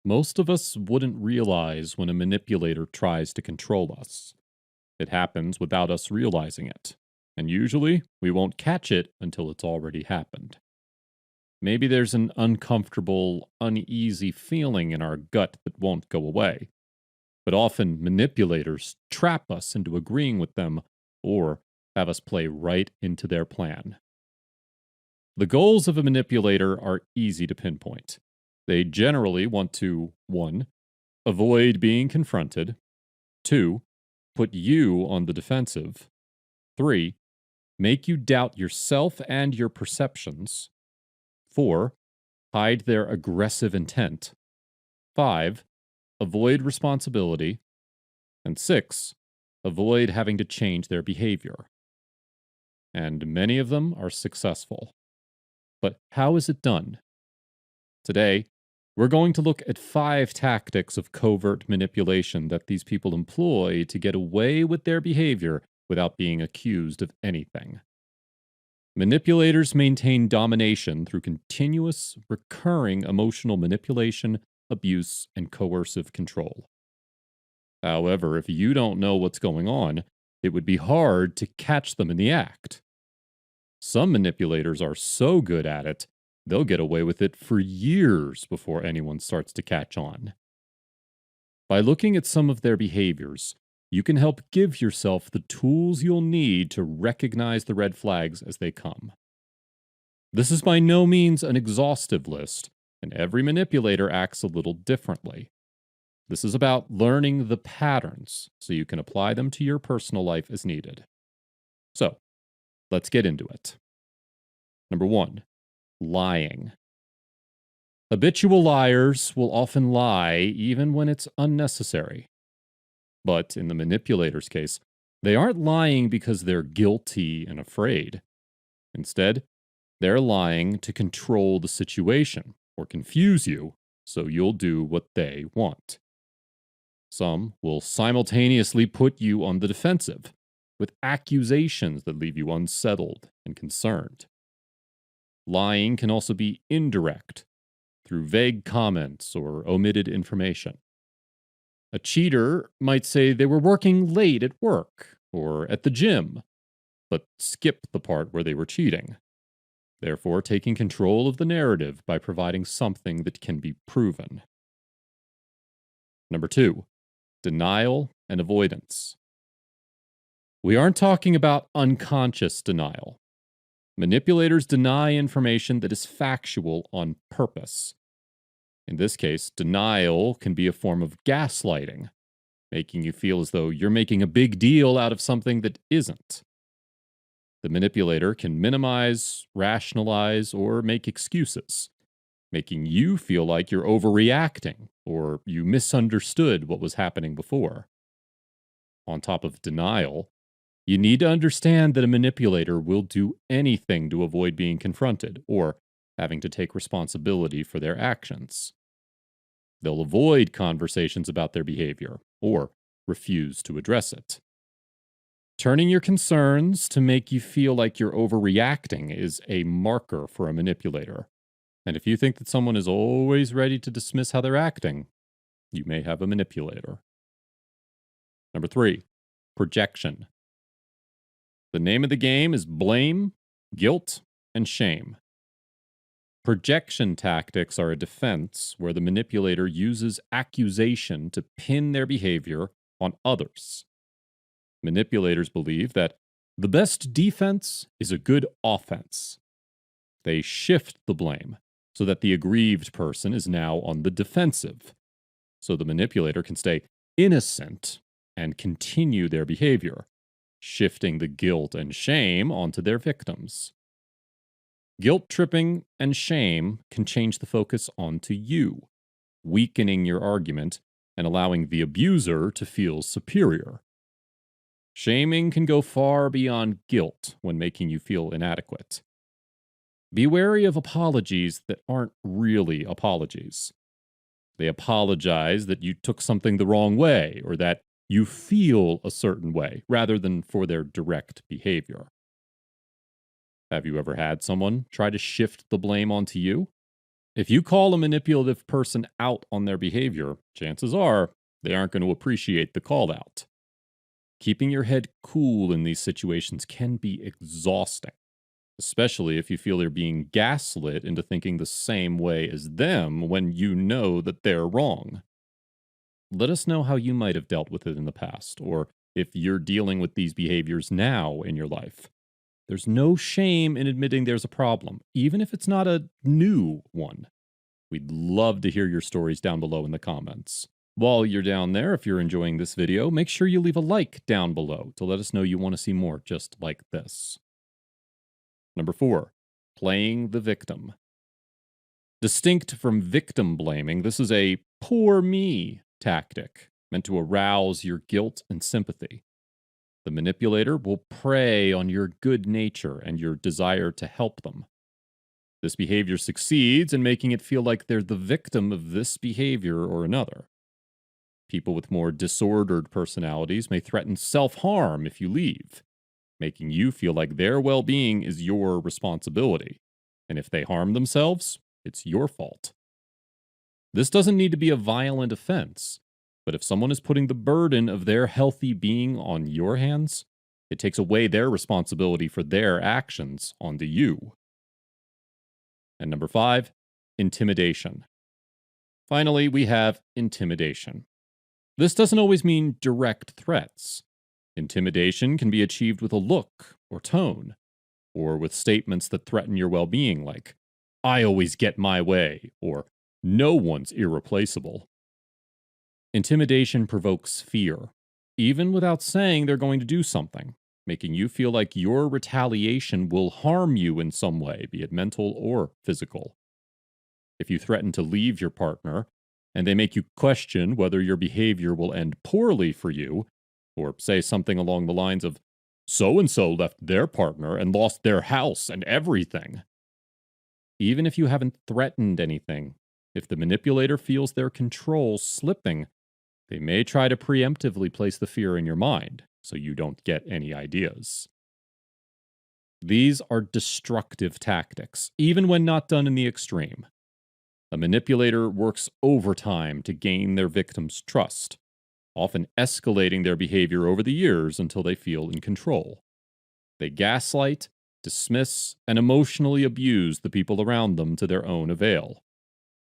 Most of us wouldn't realize when a manipulator tries to control us. It happens without us realizing it. And usually, we won't catch it until it's already happened. Maybe there's an uncomfortable, uneasy feeling in our gut that won't go away. But often, manipulators trap us into agreeing with them or have us play right into their plan. The goals of a manipulator are easy to pinpoint. They generally want to 1. Avoid being confronted, 2. Put you on the defensive, 3. Make you doubt yourself and your perceptions, 4. Hide their aggressive intent, 5. Avoid responsibility, and 6. Avoid having to change their behavior. And many of them are successful. But how is it done? Today, we're going to look at 5 tactics of covert manipulation that these people employ to get away with their behavior without being accused of anything. Manipulators maintain domination through continuous, recurring emotional manipulation, abuse, and coercive control. However, if you don't know what's going on, it would be hard to catch them in the act. Some manipulators are so good at it, they'll get away with it for years before anyone starts to catch on. By looking at some of their behaviors, you can help give yourself the tools you'll need to recognize the red flags as they come. This is by no means an exhaustive list, and every manipulator acts a little differently. This is about learning the patterns so you can apply them to your personal life as needed. So, let's get into it. Number 1. Lying. Habitual liars will often lie even when it's unnecessary. But in the manipulator's case, they aren't lying because they're guilty and afraid. Instead, they're lying to control the situation or confuse you so you'll do what they want. Some will simultaneously put you on the defensive with accusations that leave you unsettled and concerned. Lying can also be indirect, through vague comments or omitted information. A cheater might say they were working late at work or at the gym, but skip the part where they were cheating, therefore taking control of the narrative by providing something that can be proven. Number 2. Denial and avoidance. We aren't talking about unconscious denial. Manipulators deny information that is factual on purpose. In this case, denial can be a form of gaslighting, making you feel as though you're making a big deal out of something that isn't. The manipulator can minimize, rationalize, or make excuses, making you feel like you're overreacting or you misunderstood what was happening before. On top of denial, you need to understand that a manipulator will do anything to avoid being confronted or having to take responsibility for their actions. They'll avoid conversations about their behavior or refuse to address it. Turning your concerns to make you feel like you're overreacting is a marker for a manipulator. And if you think that someone is always ready to dismiss how they're acting, you may have a manipulator. Number 3, projection. The name of the game is blame, guilt, and shame. Projection tactics are a defense where the manipulator uses accusation to pin their behavior on others. Manipulators believe that the best defense is a good offense. They shift the blame so that the aggrieved person is now on the defensive, so the manipulator can stay innocent and continue their behavior, shifting the guilt and shame onto their victims. Guilt tripping and shame can change the focus onto you, weakening your argument and allowing the abuser to feel superior. Shaming can go far beyond guilt when making you feel inadequate. Be wary of apologies that aren't really apologies. They apologize that you took something the wrong way or that you feel a certain way, rather than for their direct behavior. Have you ever had someone try to shift the blame onto you? If you call a manipulative person out on their behavior, chances are they aren't going to appreciate the call out. Keeping your head cool in these situations can be exhausting, especially if you feel you're being gaslit into thinking the same way as them when you know that they're wrong. Let us know how you might have dealt with it in the past, or if you're dealing with these behaviors now in your life. There's no shame in admitting there's a problem, even if it's not a new one. We'd love to hear your stories down below in the comments. While you're down there, if you're enjoying this video, make sure you leave a like down below to let us know you want to see more just like this. Number 4, playing the victim. Distinct from victim blaming, this is a poor me tactic meant to arouse your guilt and sympathy. The manipulator will prey on your good nature and your desire to help them. This behavior succeeds in making it feel like they're the victim of this behavior or another. People with more disordered personalities may threaten self-harm if you leave, making you feel like their well-being is your responsibility. And if they harm themselves, it's your fault. This doesn't need to be a violent offense, but if someone is putting the burden of their healthy being on your hands, it takes away their responsibility for their actions onto you. And number 5, intimidation. Finally, we have intimidation. This doesn't always mean direct threats. Intimidation can be achieved with a look or tone, or with statements that threaten your well-being like, "I always get my way," or "No one's irreplaceable." Intimidation provokes fear, even without saying they're going to do something, making you feel like your retaliation will harm you in some way, be it mental or physical. If you threaten to leave your partner, and they make you question whether your behavior will end poorly for you, or say something along the lines of, "So-and-so left their partner and lost their house and everything." Even if you haven't threatened anything, if the manipulator feels their control slipping, they may try to preemptively place the fear in your mind so you don't get any ideas. These are destructive tactics, even when not done in the extreme. A manipulator works overtime to gain their victim's trust, often escalating their behavior over the years until they feel in control. They gaslight, dismiss, and emotionally abuse the people around them to their own avail.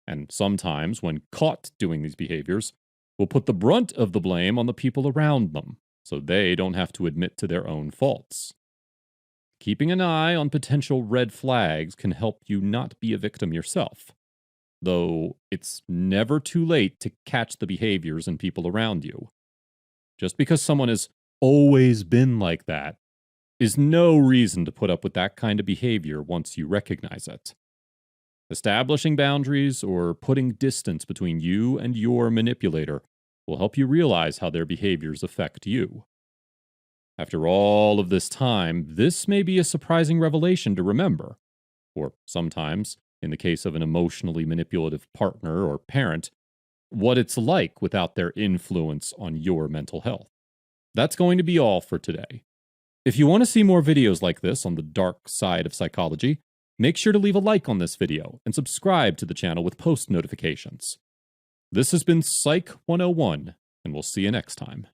And sometimes, when caught doing these behaviors, will put the brunt of the blame on the people around them, so they don't have to admit to their own faults. Keeping an eye on potential red flags can help you not be a victim yourself, though it's never too late to catch the behaviors in people around you. Just because someone has always been like that is no reason to put up with that kind of behavior once you recognize it. Establishing boundaries or putting distance between you and your manipulator will help you realize how their behaviors affect you. After all of this time, this may be a surprising revelation to remember, or sometimes, in the case of an emotionally manipulative partner or parent, what it's like without their influence on your mental health. That's going to be all for today. If you want to see more videos like this on the dark side of psychology, make sure to leave a like on this video and subscribe to the channel with post notifications. This has been Psych 101, and we'll see you next time.